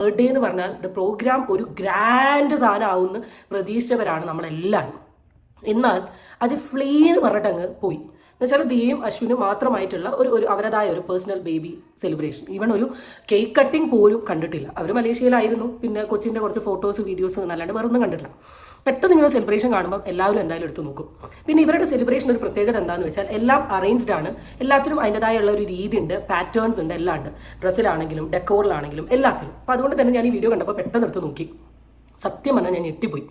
Birthday എന്ന് പറഞ്ഞാൽ the programme ഒരു ഗ്രാൻഡ് സാധനമാവുമെന്ന് പ്രതീക്ഷിച്ചവരാണ് നമ്മളെല്ലാവരും. എന്നാൽ അത് ഫ്ലീ എന്ന് പറഞ്ഞിട്ട് അങ്ങ് പോയി. എന്നുവെച്ചാൽ ദിയയും അശ്വിനും മാത്രമായിട്ടുള്ള ഒരു അവരുടേതായ ഒരു പേഴ്സണൽ ബേബി സെലിബ്രേഷൻ, ഈവൻ ഒരു കേക്ക് കട്ടിങ് പോലും കണ്ടിട്ടില്ല. അവർ മലേഷ്യയിലായിരുന്നു, പിന്നെ കൊച്ചിൻ്റെ കുറച്ച് ഫോട്ടോസ് വീഡിയോസ് എന്നല്ലാണ്ട് വേറെ ഒന്നും കണ്ടിട്ടില്ല. പെട്ടെന്ന് ഇങ്ങനെ സെലിബ്രേഷൻ കാണുമ്പോൾ എല്ലാവരും എന്തായാലും എടുത്ത് നോക്കും. പിന്നെ ഇവരുടെ സെലിബ്രേഷൻ ഒരു പ്രത്യേകത എന്താണെന്ന് വെച്ചാൽ എല്ലാം അറേഞ്ച്ഡ് ആണ്, എല്ലാത്തിനും അതിൻ്റെതായുള്ള ഒരു രീതി ഉണ്ട്, പാറ്റേൺസ് ഉണ്ട്, എല്ലാം ഉണ്ട്. ഡ്രസ്സിലാണെങ്കിലും ഡെക്കോറിലാണെങ്കിലും എല്ലാത്തിലും. അപ്പോൾ അതുകൊണ്ട് തന്നെ ഞാൻ ഈ വീഡിയോ കണ്ടപ്പോൾ പെട്ടെന്ന് എടുത്ത് നോക്കി. സത്യം പറഞ്ഞാൽ ഞാൻ ഞെട്ടിപ്പോയി.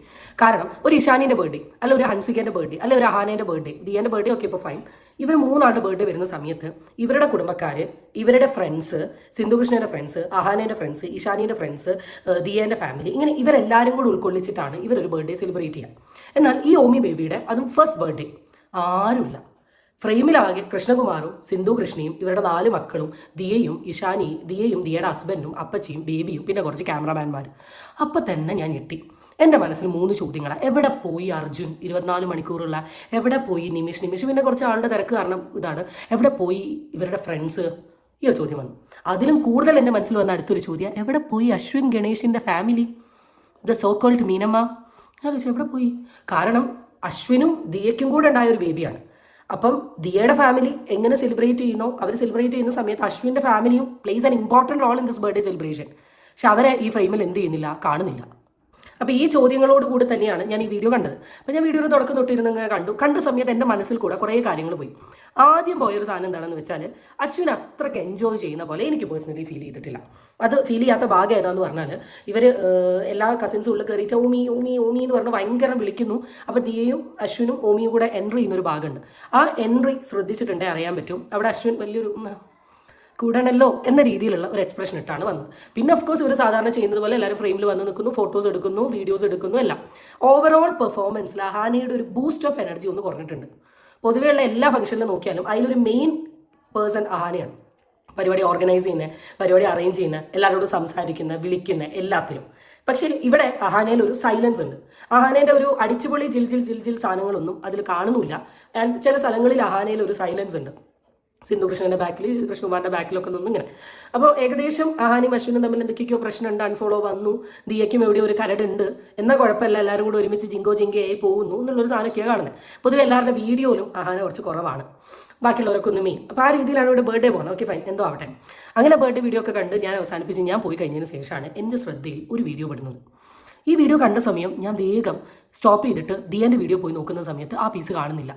കാരണം ഒരു ഇഷാനിൻ്റെ ബർത്ത്ഡേ, അല്ല ഒരു ഹൻസികേൻ്റെ ബർത്ത്ഡേ, അല്ല ഒരു അഹാനേൻ്റെ ബർത്ത്ഡേ, ദിയേൻ്റെ ബർത്ത്ഡേ ഒക്കെ ഇപ്പോൾ ഫൈൻ. ഇവർ മൂന്നാളുടെ ബർത്ത്ഡേ വരുന്ന സമയത്ത് ഇവരുടെ കുടുംബക്കാർ, ഇവരുടെ ഫ്രണ്ട്സ്, സിന്ധുകൃഷ്ണൻ്റെ ഫ്രണ്ട്സ്, അഹാനേൻ്റെ ഫ്രണ്ട്സ്, ഇഷാനിയുടെ ഫ്രണ്ട്സ്, ദിയേൻ്റെ ഫാമിലി, ഇങ്ങനെ ഇവരെല്ലാവരും കൂടി ഉൾക്കൊള്ളിച്ചിട്ടാണ് ഇവരൊരു ബർത്ത്ഡേ സെലിബ്രേറ്റ് ചെയ്യുക. എന്നാൽ ഈ ഓമി ബേബിയുടെ അതും ഫസ്റ്റ് ബർത്ത്ഡേ ആരുമില്ല. ഫ്രെയിമിലാകെ കൃഷ്ണകുമാറും സിന്ധു കൃഷ്ണയും ഇവരുടെ 4 മക്കളും, ദിയയും ദിയയുടെ ഹസ്ബൻഡും അപ്പച്ചിയും ബേബിയും പിന്നെ കുറച്ച് ക്യാമറാമാൻമാരും. അപ്പം തന്നെ ഞാൻ ഞെട്ടി. എൻ്റെ മനസ്സിൽ 3 ചോദ്യങ്ങളാണ്. എവിടെ പോയി അർജുൻ 24 മണിക്കൂറുള്ള? എവിടെ പോയി നിമിഷ് പിന്നെ കുറച്ച് ആളുടെ തിരക്ക് കാരണം ഇതാണ്. എവിടെ പോയി ഇവരുടെ ഫ്രണ്ട്സ്? ഈ ഒരു ചോദ്യം വന്നു. അതിലും കൂടുതൽ എൻ്റെ മനസ്സിൽ വന്ന അടുത്തൊരു ചോദ്യം, എവിടെ പോയി അശ്വിൻ ഗണേഷിൻ്റെ family, the so called Meenamma? ഞാൻ ചോദിച്ചു എവിടെ പോയി? കാരണം അശ്വിനും ദിയയ്ക്കും കൂടെ ഉണ്ടായ ഒരു ബേബിയാണ്. അപ്പം ദിയയുടെ ഫാമിലി എങ്ങനെ സെലിബ്രേറ്റ് ചെയ്യുന്നോ, അവർ സെലിബ്രേറ്റ് ചെയ്യുന്ന സമയത്ത് അശ്വിൻ്റെ ഫാമിലിയും plays an important role in this birthday celebration. പക്ഷെ അവരെ ഈ ഫ്രെയിമിൽ എന്ത് ചെയ്യുന്നില്ല, കാണുന്നില്ല. അപ്പോൾ ഈ ചോദ്യങ്ങളോട് കൂടി തന്നെയാണ് ഞാൻ ഈ വീഡിയോ കണ്ടത്. അപ്പോൾ ഞാൻ വീഡിയോയുടെ തുടക്കം തൊട്ടിരുന്ന് കണ്ട സമയത്ത് എൻ്റെ മനസ്സിൽ കൂടെ കുറേ കാര്യങ്ങൾ പോയി. ആദ്യം പോയൊരു സാധനം എന്താണെന്ന് വെച്ചാൽ അശ്വിൻ അത്രയ്ക്ക് എൻജോയ് ചെയ്യുന്ന പോലെ എനിക്ക് പേഴ്സണലി ഫീൽ ചെയ്തിട്ടില്ല. അത് ഫീൽ ചെയ്യാത്ത ഭാഗം ഏതാണെന്ന് പറഞ്ഞാൽ ഇവർ എല്ലാ കസിൻസും ഉള്ളിൽ കയറിയിട്ട് ഓമി എന്ന് പറഞ്ഞ് ഭയങ്കര വിളിക്കുന്നു. അപ്പോൾ ദിയയും അശ്വിനും ഓമിയും കൂടെ എൻട്രി ചെയ്യുന്നൊരു ഭാഗമുണ്ട്. ആ എൻട്രി ശ്രദ്ധിച്ചിട്ടുണ്ടെങ്കിൽ അറിയാൻ പറ്റും അവിടെ അശ്വിൻ വലിയൊരു കൂടണല്ലോ എന്ന രീതിയിലുള്ള ഒരു എക്സ്പ്രഷൻ ഇട്ടാണ് വന്നത്. പിന്നെ ഓഫ് കോഴ്സ് ഇവർ സാധാരണ ചെയ്യുന്നത് പോലെ എല്ലാവരും ഫ്രെയിമിൽ വന്ന് നിൽക്കുന്നു, ഫോട്ടോസ് എടുക്കുന്നു, വീഡിയോസ് എടുക്കുന്നു, എല്ലാം. ഓവറോൾ പെർഫോമൻസിൽ അഹാനയുടെ ഒരു ബൂസ്റ്റ് ഓഫ് എനർജി ഒന്ന് കുറഞ്ഞിട്ടുണ്ട്. പൊതുവെയുള്ള എല്ലാ ഫംഗ്ഷനിലും നോക്കിയാലും അതിലൊരു മെയിൻ പേഴ്സൺ അഹാനയാണ്. പരിപാടി ഓർഗനൈസ് ചെയ്യുന്നത്, പരിപാടി അറേഞ്ച് ചെയ്യുന്നത്, എല്ലാവരോടും സംസാരിക്കുന്ന, വിളിക്കുന്ന, എല്ലാത്തിലും. പക്ഷേ ഇവിടെ അഹാനയിൽ ഒരു സൈലൻസ് ഉണ്ട്. അഹാനേൻ്റെ ഒരു അടിച്ചുപൊളി ജിൽ സാധനങ്ങളൊന്നും അതിൽ കാണുന്നില്ല. ആൻഡ് ചില സ്ഥലങ്ങളിൽ അഹാനയിൽ ഒരു സൈലൻസ് ഉണ്ട്. സിന്ധു കൃഷ്ണൻ്റെ ബാക്കിൽ, കൃഷ്ണകുമാറിൻ്റെ ബാക്കിലൊക്കെ നിന്നും ഇങ്ങനെ. അപ്പോൾ ഏകദേശം അഹാനിയും അശ്വിനും തമ്മിൽ എന്തൊക്കെയോ പ്രശ്നമുണ്ട്, അൺഫോളോ വന്നു, ദിയയ്ക്കും എവിടെയോ ഒരു കരടുണ്ട്, എന്നാൽ കുഴപ്പമില്ല, എല്ലാവരും കൂടെ ഒരുമിച്ച് ജിങ്കോയായി പോകുന്നു എന്നുള്ളൊരു സാധനമൊക്കെയാണ് കാണുന്നത്. പൊതുവെ എല്ലാവരുടെ വീഡിയോയിലും അഹാന കുറച്ച് കുറവാണ്, ബാക്കിയുള്ളവരൊക്കെ ഒന്ന് മെയിൻ. അപ്പോൾ ആ രീതിയിലാണ് ഇവിടെ ബർത്ത്ഡേ പോകുന്നത്. ഓക്കെ ഫൈൻ, എന്തോ ആവട്ടെ. അങ്ങനെ ബർത്ത്ഡേ വീഡിയോ ഒക്കെ കണ്ട് ഞാൻ അവസാനിപ്പിച്ച് ഞാൻ പോയി കഴിഞ്ഞതിന് ശേഷമാണ് എൻ്റെ ശ്രദ്ധയിൽ ഒരു വീഡിയോ പെടുന്നത്. ഈ വീഡിയോ കണ്ട സമയം ഞാൻ വേഗം സ്റ്റോപ്പ് ചെയ്തിട്ട് ദിയേൻ്റെ വീഡിയോ പോയി നോക്കുന്ന സമയത്ത് ആ പീസ് കാണുന്നില്ല.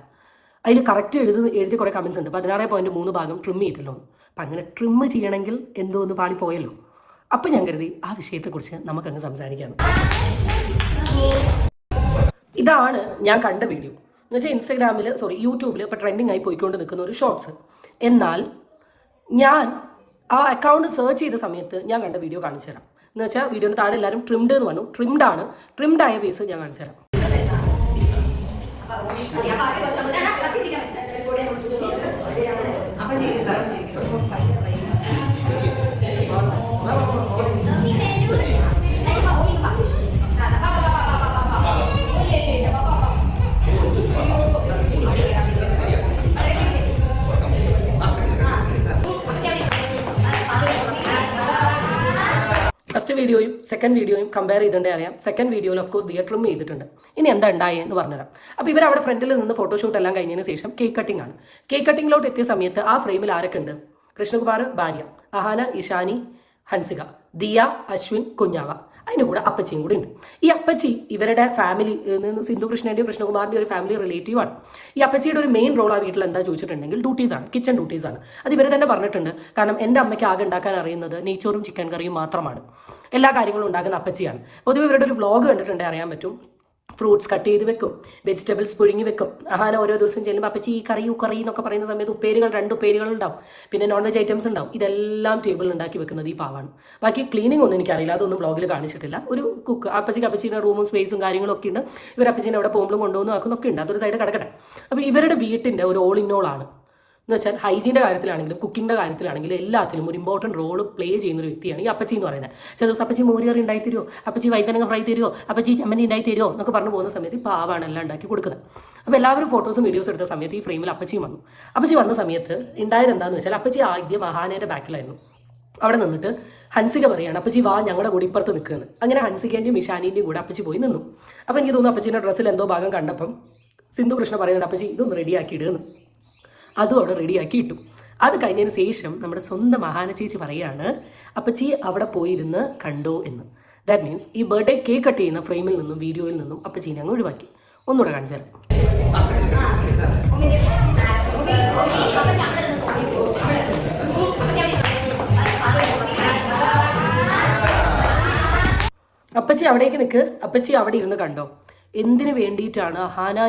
അതിൽ കറക്റ്റ് എഴുതി കുറേ കമൻസ് ഉണ്ട്. 16.3 ഭാഗം ട്രിം ചെയ്തല്ലോ. അപ്പം അങ്ങനെ ട്രിം ചെയ്യണമെങ്കിൽ എന്തോ ഒന്ന് പാളിപ്പോയല്ലോ. അപ്പം ഞാൻ കരുതി ആ വിഷയത്തെക്കുറിച്ച് നമുക്കങ്ങ് സംസാരിക്കാം. ഇതാണ് ഞാൻ കണ്ട വീഡിയോ എന്ന് വെച്ചാൽ യൂട്യൂബിൽ ഇപ്പോൾ ട്രെൻഡിങ് ആയി പോയിക്കൊണ്ട് നിൽക്കുന്ന ഒരു ഷോർട്സ്. എന്നാൽ ഞാൻ ആ അക്കൗണ്ട് സെർച്ച് ചെയ്ത സമയത്ത് ഞാൻ കണ്ട വീഡിയോ കാണിച്ചു തരാം. എന്ന് വെച്ചാൽ വീഡിയോന് താഴെ എല്ലാവരും ട്രിംഡ് എന്ന് പറഞ്ഞു. ട്രിംഡ് ആയ പീസ് ഞാൻ കാണിച്ചു തരാം. ഫസ്റ്റ് വീഡിയോയും സെക്കൻഡ് വീഡിയോയും കമ്പയർ ചെയ്തിട്ടുണ്ടേ അറിയാം. സെക്കൻഡ് വീഡിയോയിൽ ഓഫ് കോഴ്സ് ദിയ ട്രിം ചെയ്തിട്ടുണ്ട്. ഇനി എന്താ ഉണ്ടായെന്ന് പറഞ്ഞുതരാം. അപ്പോൾ ഇവർ അവിടെ ഫ്രണ്ടിൽ നിന്ന് ഫോട്ടോഷൂട്ട് എല്ലാം കഴിഞ്ഞതിന് ശേഷം കേക്ക് കട്ടിംഗ് ആണ്. കേക്ക് കട്ടിങ്ങിലോട്ട് എത്തിയ സമയത്ത് ആ ഫ്രെയിമിൽ ആരൊക്കെ ഉണ്ട്? കൃഷ്ണകുമാർ, ഭാര്യ, അഹാന, ഇഷാനി, ഹൻസിക, ദിയ, അശ്വിൻ, കുഞ്ഞാവ, അതിൻ്റെ കൂടെ അപ്പച്ചിയും കൂടി ഉണ്ട്. ഈ അപ്പച്ചി ഇവരുടെ ഫാമിലി സിന്ധു കൃഷ്ണൻ്റെയും കൃഷ്ണകുമാറിൻ്റെ ഒരു ഫാമിലി റിലേറ്റീവ് ആണ്. ഈ അപ്പച്ചിയുടെ ഒരു മെയിൻ റോൾ ആ വീട്ടിൽ എന്താ ചോദിച്ചിട്ടുണ്ടെങ്കിൽ ഡ്യൂട്ടീസാണ്, കിച്ചൺ ഡ്യൂട്ടീസാണ്. അത് ഇവർ തന്നെ പറഞ്ഞിട്ടുണ്ട്. കാരണം എൻ്റെ അമ്മയ്ക്ക് ആകെ ഉണ്ടാക്കാൻ അറിയുന്നത് നെയ്ച്ചോറും ചിക്കൻ കറിയും മാത്രമാണ്. എല്ലാ കാര്യങ്ങളും ഉണ്ടാക്കുന്ന അപ്പച്ചിയാണ്. പൊതുവെ ഇവരുടെ ഒരു വ്ളോഗ് കണ്ടിട്ടുണ്ടെങ്കിൽ അറിയാൻ പറ്റും. ഫ്രൂട്ട്സ് കട്ട് ചെയ്ത് വെക്കും, വെജിറ്റബിൾസ് പുഴുങ്ങി വെക്കും. അഹാന ഓരോ ദിവസം ചെല്ലുമ്പോൾ അപ്പച്ചി ഈ കറി എന്നൊക്കെ പറയുന്ന സമയത്ത് ഉപ്പേരികൾ 2 ഉപ്പേരികൾ ഉണ്ടാവും, പിന്നെ നോൺ വെജ് ഐറ്റംസ് ഉണ്ടാവും. ഇതെല്ലാം ടേബിളിൽ ഉണ്ടാക്കി വെക്കുന്നത് ഈ പാവാണ്. ബാക്കി ക്ലീനിങ് ഒന്നും എനിക്കറിയില്ല, അതൊന്നും വ്ളോഗിൽ കാണിച്ചിട്ടില്ല. ഒരു കുക്ക് അപ്പച്ചിൻ്റെ റൂമും സ്പേസും കാര്യങ്ങളൊക്കെ ഉണ്ട്. ഇവർ അപ്പച്ചിനെ അവിടെ പോകുമ്പോഴും കൊണ്ടുവന്ന് ആക്കുന്നൊക്കെ ഉണ്ട്. അതൊരു സൈഡ് കിടക്കട്ടെ. അപ്പോൾ ഇവരുടെ വീട്ടിൻ്റെ ഒരു ഓൾ ഇൻ ഓൾ ആണ്. എന്ന് വെച്ചാൽ ഹൈജീൻ്റെ കാര്യത്തിലാണെങ്കിലും കുക്കിങ്ങിൻ്റെ കാര്യത്തിലാണെങ്കിലും എല്ലാത്തിലും ഒരു ഇമ്പോർട്ടൻറ്റ് റോൾ പ്ലേ ചെയ്യുന്നൊരു വ്യക്തിയാണ് ഈ അപ്പച്ചി എന്ന് പറയുന്നത്. ചില ദിവസം അപ്പച്ചി മോരിയറി ഉണ്ടായി തരുമോ, അപ്പച്ചി വൈതനങ്ങ ഫ്രൈ തരുമോ, അപ്പച്ചി ചമ്മന്തി ഉണ്ടായി തരുമോ എന്നൊക്കെ പറഞ്ഞു പോകുന്ന സമയത്ത് ഈ പാവാണ് എല്ലാം ഉണ്ടാക്കി കൊടുക്കുന്നത്. അപ്പോൾ എല്ലാവരും ഫോട്ടോസും വീഡിയോസ് എടുത്ത സമയത്ത് ഈ ഫ്രെയിമിൽ അപ്പച്ചി വന്നു. അപ്പച്ചി വന്ന സമയത്ത് ഉണ്ടായത് എന്താണെന്ന് വെച്ചാൽ അപ്പച്ചി ആദ്യം അഹാനയുടെ ബാക്കിലായിരുന്നു. അവിടെ നിന്നിട്ട് ഹൻസിക പറയാണ് അപ്പച്ചി വാ ഞങ്ങളുടെ കൂടെ ഇപ്പുറത്ത് നിൽക്കുകയാണ്. അങ്ങനെ ഹൻസികേൻ്റെയും ഇഷാനിൻ്റെയും കൂടെ അപ്പച്ചി പോയി നിന്നു. അപ്പോൾ എനിക്ക് തോന്നുന്നു അപ്പച്ചീൻ്റെ ഡ്രസ്സിൽ എന്തോ ഭാഗം കണ്ടപ്പം സിന്ധു കൃഷ്ണ പറയുന്നുണ്ട് അപ്പച്ചി ഇതൊന്ന് റെഡിയാക്കി ഇടുന്നു. അതും അവിടെ റെഡിയാക്കി ഇട്ടു. അത് കഴിഞ്ഞതിന് ശേഷം നമ്മുടെ സ്വന്തം മഹാന ചേച്ചി പറയുകയാണ് അപ്പച്ചി അവിടെ പോയിരുന്ന് കണ്ടോ എന്ന്. ദാറ്റ് മീൻസ് ഈ ബർത്ത്ഡേ കേക്ക് കട്ട് ചെയ്യുന്ന ഫ്രെയിമിൽ നിന്നും വീഡിയോയിൽ നിന്നും അപ്പച്ചീനെ അങ്ങ് ഒഴിവാക്കി. ഒന്നുകൂടെ കാണിച്ചു തരാം. അപ്പച്ചി അവിടേക്ക് നിൽക്ക്, അപ്പച്ചി അവിടെ ഇരുന്ന് കണ്ടോ. എന്തിനു വേണ്ടിയിട്ടാണ് ഹാന